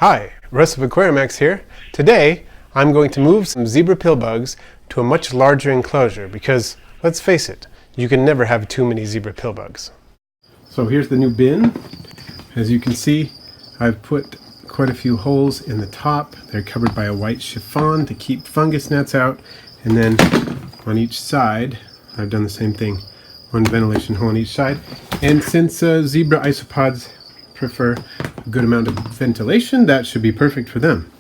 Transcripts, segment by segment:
Hi, Russ of AquariumX here. Today I'm going to move some zebra pillbugs to a much larger enclosure because, let's face it, you can never have too many zebra pillbugs. So here's the new bin. As you can see, I've put quite a few holes in the top. They're covered by a white chiffon to keep fungus gnats out, and then on each side I've done the same thing. One ventilation hole on each side. And since zebra isopods prefer a good amount of ventilation, that should be perfect for them.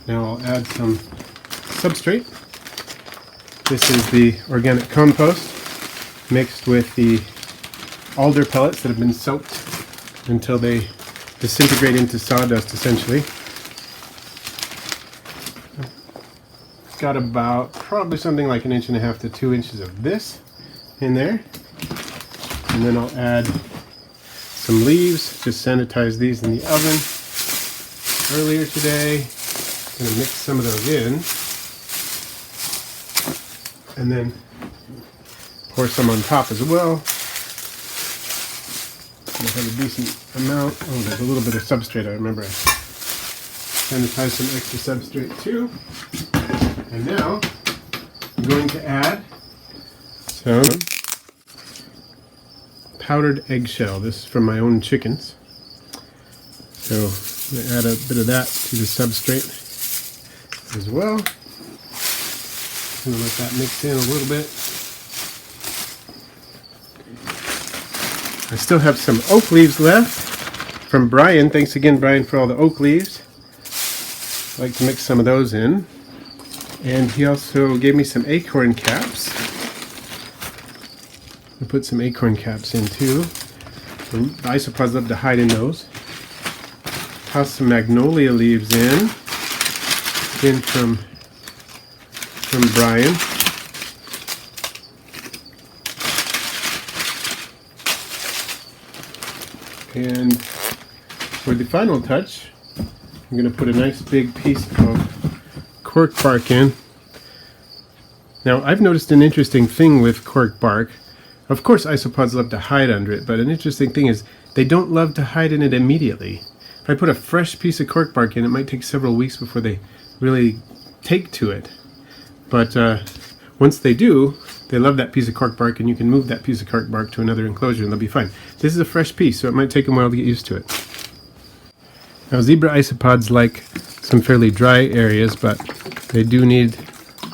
Now I'll add some substrate. This is the organic compost mixed with the alder pellets that have been soaked until they disintegrate into sawdust, essentially. Got about probably something like 1.5 inches to 2 inches of this in there. And then I'll add some leaves. Just sanitized these in the oven earlier today. I'm going to mix some of those in. And then pour some on top as well. I have a decent amount. Oh, there's a little bit of substrate. I remember I sanitized some extra substrate too. And now I'm going to add some powdered eggshell. This is from my own chickens. So I'm going to add a bit of that to the substrate as well. I'm going to let that mix in a little bit. I still have some oak leaves left from Brian. Thanks again, Brian, for all the oak leaves. I'd like to mix some of those in. And he also gave me some acorn caps. I'll put some acorn caps in too. The isopods love to hide in those. Toss some magnolia leaves in. Again from Brian. And for the final touch, I'm going to put a nice big piece of cork bark in. Now, I've noticed an interesting thing with cork bark. Of course, isopods love to hide under it, but an interesting thing is they don't love to hide in it immediately. If I put a fresh piece of cork bark in, it might take several weeks before they really take to it. But once they do, they love that piece of cork bark, and you can move that piece of cork bark to another enclosure and they'll be fine. This is a fresh piece, so it might take them a while to get used to it. Now, zebra isopods like some fairly dry areas, but they do need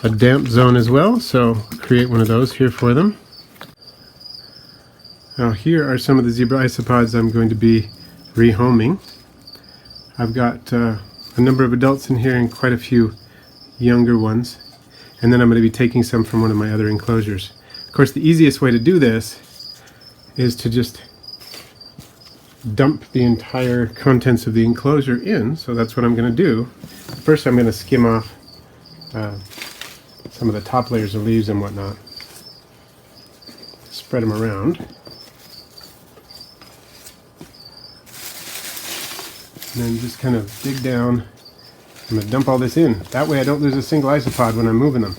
a damp zone as well, so create one of those here for them. Now, here are some of the zebra isopods I'm going to be rehoming. I've got a number of adults in here and quite a few younger ones. And then I'm going to be taking some from one of my other enclosures. Of course, the easiest way to do this is to just dump the entire contents of the enclosure in. So that's what I'm going to do. First, I'm going to skim off some of the top layers of leaves and whatnot. Spread them around. And then just kind of dig down. I'm going to dump all this in. That way I don't lose a single isopod when I'm moving them.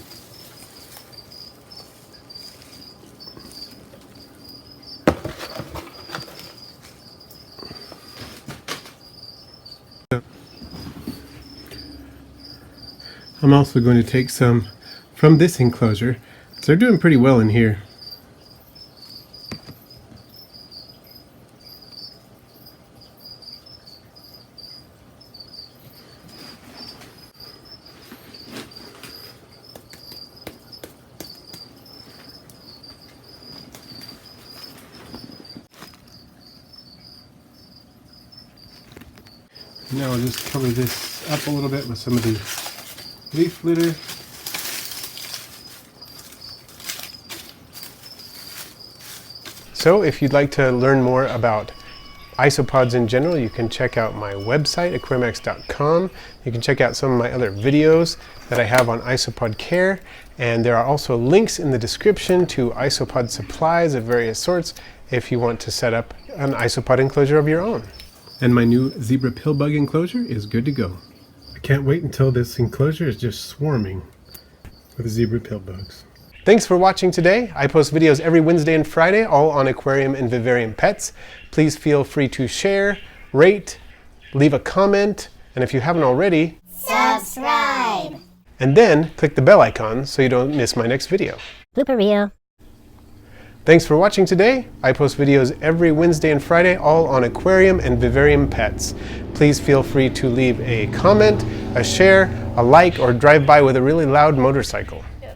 I'm also going to take some from this enclosure. So they're doing pretty well in here. Now I'll just cover this up a little bit with some of the leaf litter. So if you'd like to learn more about isopods in general, you can check out my website, aquariumx.com. You can check out some of my other videos that I have on isopod care, and there are also links in the description to isopod supplies of various sorts if you want to set up an isopod enclosure of your own. And my new zebra pillbug enclosure is good to go. I can't wait until this enclosure is just swarming with zebra pillbugs. Thanks for watching today. I post videos every Wednesday and Friday, all on aquarium and vivarium pets. Please feel free to share, rate, leave a comment, And if you haven't already, subscribe! And then click the bell icon so you don't miss my next video. Blooper reel. Thanks for watching today. I post videos every Wednesday and Friday, all on aquarium and vivarium pets. Please feel free to leave a comment, a share, a like, or drive by with a really loud motorcycle.